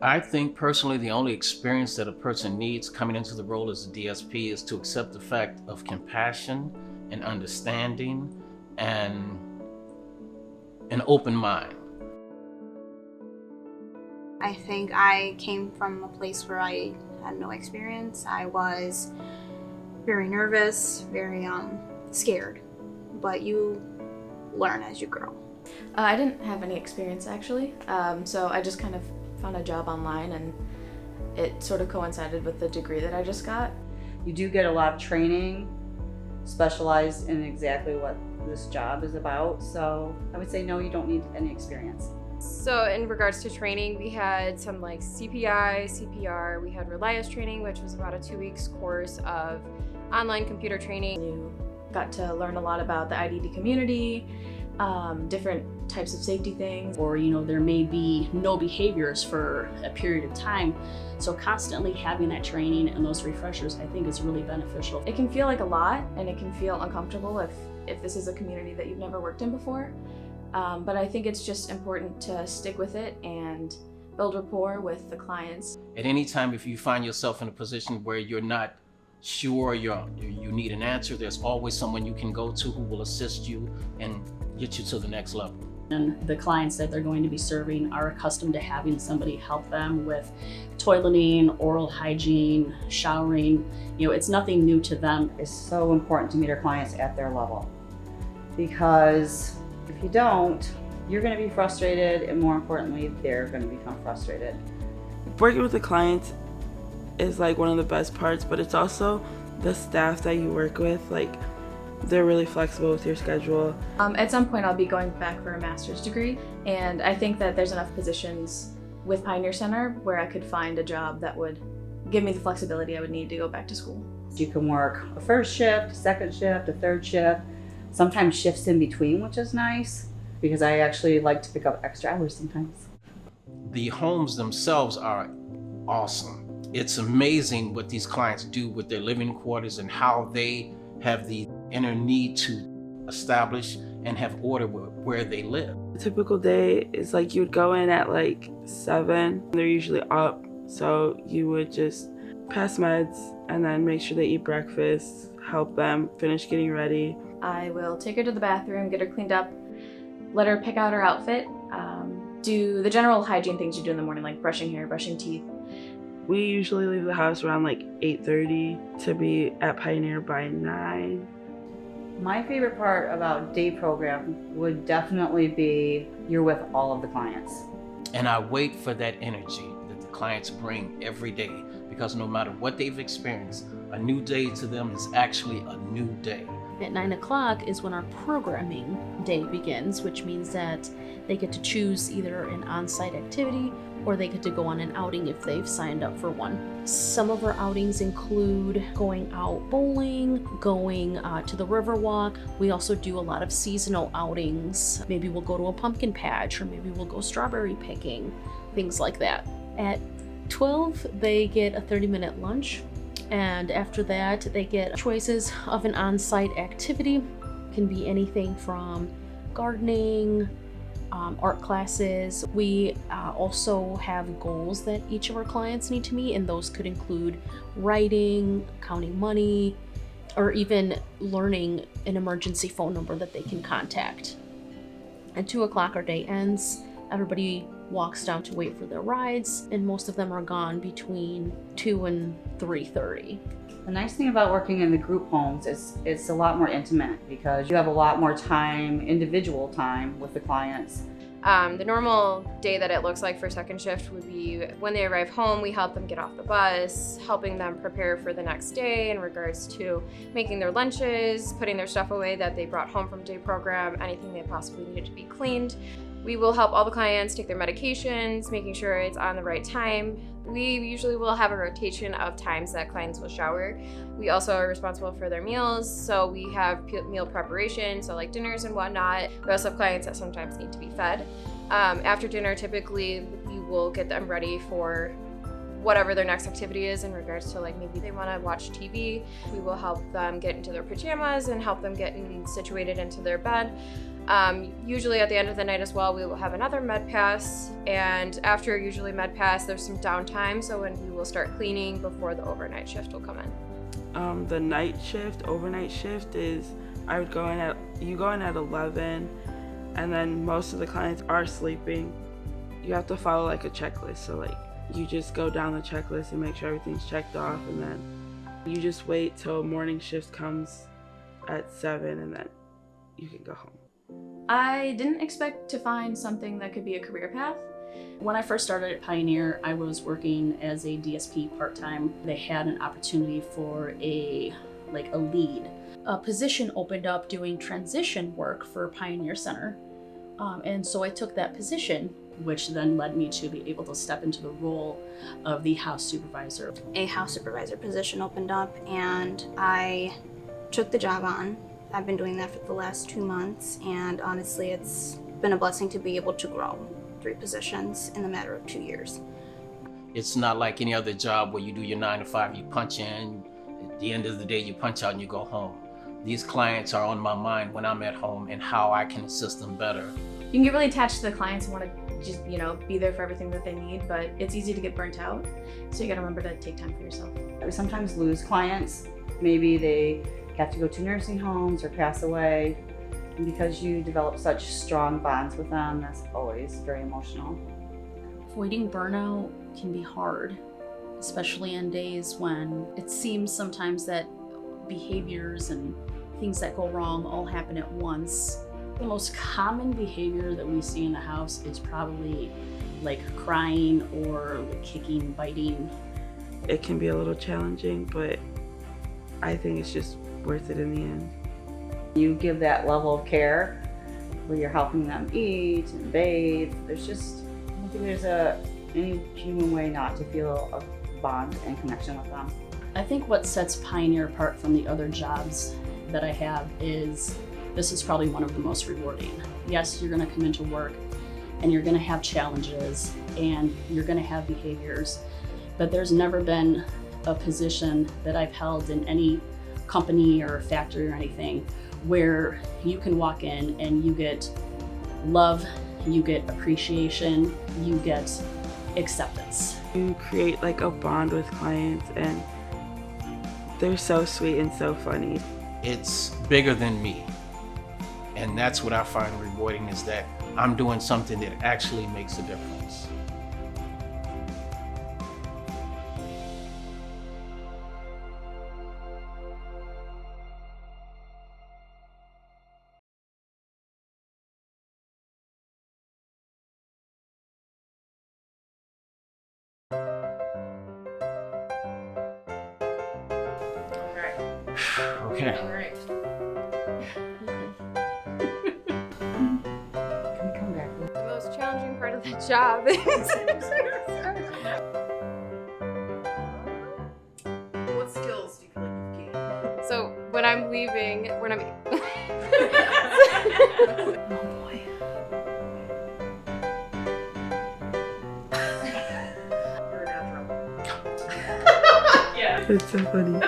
I think personally the only experience that a person needs coming into the role as a DSP is to accept the fact of compassion and understanding and an open mind. I think I came from a place where I had no experience. I was very nervous, very scared, but you learn as you grow. I didn't have any experience actually, so I just kind of found a job online and it sort of coincided with the degree that I just got. You do get a lot of training specialized in exactly what this job is about, so I would say no, you don't need any experience. So in regards to training, we had some like CPI, CPR, we had Relias training, which was about a 2-week course of online computer training. You got to learn a lot about the IDD community, different types of safety things. Or, there may be no behaviors for a period of time. So constantly having that training and those refreshers, I think, is really beneficial. It can feel like a lot and it can feel uncomfortable if this is a community that you've never worked in before. But I think it's just important to stick with it and build rapport with the clients. At any time, if you find yourself in a position where you're not sure you need an answer, there's always someone you can go to who will assist you and get you to the next level. And the clients that they're going to be serving are accustomed to having somebody help them with toileting, oral hygiene, showering. It's nothing new to them. It's so important to meet our clients at their level, because if you don't, you're going to be frustrated, and more importantly, they're going to become frustrated. Working with the clients is like one of the best parts, but it's also the staff that you work with. Like, they're really flexible with your schedule. At some point I'll be going back for a master's degree, and I think that there's enough positions with Pioneer Center where I could find a job that would give me the flexibility I would need to go back to school. You can work a first shift, second shift, a third shift, sometimes shifts in between, which is nice because I actually like to pick up extra hours sometimes. The homes themselves are awesome. It's amazing what these clients do with their living quarters and how they have the inner need to establish and have order where they live. A typical day is like you would go in at like 7. They're usually up, so you would just pass meds and then make sure they eat breakfast, help them finish getting ready. I will take her to the bathroom, get her cleaned up, let her pick out her outfit, do the general hygiene things you do in the morning, like brushing hair, brushing teeth. We usually leave the house around like 8:30 to be at Pioneer by 9. My favorite part about day program would definitely be you're with all of the clients. And I wait for that energy that the clients bring every day, because no matter what they've experienced, a new day to them is actually a new day. At 9 o'clock is when our programming day begins, which means that they get to choose either an on-site activity or they get to go on an outing if they've signed up for one. Some of our outings include going out bowling, going to the Riverwalk. We also do a lot of seasonal outings. Maybe we'll go to a pumpkin patch, or maybe we'll go strawberry picking, things like that. At 12, they get a 30-minute lunch, and after that, they get choices of an on-site activity. It can be anything from gardening, art classes. We also have goals that each of our clients need to meet, and those could include writing, counting money, or even learning an emergency phone number that they can contact. At 2 o'clock, our day ends. Everybody walks down to wait for their rides, and most of them are gone between 2 and 3:30. The nice thing about working in the group homes is it's a lot more intimate because you have a lot more time, individual time with the clients. The normal day that it looks like for second shift would be when they arrive home, we help them get off the bus, helping them prepare for the next day in regards to making their lunches, putting their stuff away that they brought home from day program, anything they possibly needed to be cleaned. We will help all the clients take their medications, making sure it's on the right time. We usually will have a rotation of times that clients will shower. We also are responsible for their meals, so we have meal preparation, so like dinners and whatnot. We also have clients that sometimes need to be fed. After dinner, typically we will get them ready for whatever their next activity is in regards to, like, maybe they want to watch TV. We will help them get into their pajamas and help them get situated into their bed. Usually at the end of the night as well, we will have another med pass, and after usually med pass, there's some downtime, so when we will start cleaning before the overnight shift will come in. The night shift, overnight shift is, you go in at 11, and then most of the clients are sleeping. You have to follow like a checklist, so like you just go down the checklist and make sure everything's checked off, and then you just wait till morning shift comes at 7, and then you can go home. I didn't expect to find something that could be a career path. When I first started at Pioneer, I was working as a DSP part-time. They had an opportunity for a lead. A position opened up doing transition work for Pioneer Center. And so I took that position, which then led me to be able to step into the role of the house supervisor. A house supervisor position opened up and I took the job on. I've been doing that for the last 2 months, and honestly, it's been a blessing to be able to grow 3 positions in a matter of 2 years. It's not like any other job where you do your 9 to 5, you punch in, at the end of the day you punch out and you go home. These clients are on my mind when I'm at home and how I can assist them better. You can get really attached to the clients and want to just, be there for everything that they need, but it's easy to get burnt out. So you got to remember to take time for yourself. We sometimes lose clients. Maybe they have to go to nursing homes or pass away. And because you develop such strong bonds with them, that's always very emotional. Avoiding burnout can be hard, especially on days when it seems sometimes that behaviors and things that go wrong all happen at once. The most common behavior that we see in the house is probably like crying or like kicking, biting. It can be a little challenging, but I think it's just worth it in the end. You give that level of care where you're helping them eat and bathe. I don't think there's any human way not to feel a bond and connection with them. I think what sets Pioneer apart from the other jobs that I have is this is probably one of the most rewarding. Yes, you're gonna come into work and you're gonna have challenges and you're gonna have behaviors, but there's never been a position that I've held in any company or factory or anything where you can walk in and you get love, you get appreciation, you get acceptance. You create like a bond with clients, and they're so sweet and so funny. It's bigger than me. And that's what I find rewarding, is that I'm doing something that actually makes a difference. Okay. All right. Can we come back? The most challenging part of the job is What skills do you feel like you've gained? so when I'm leaving, Oh boy. You're a natural. It's so funny.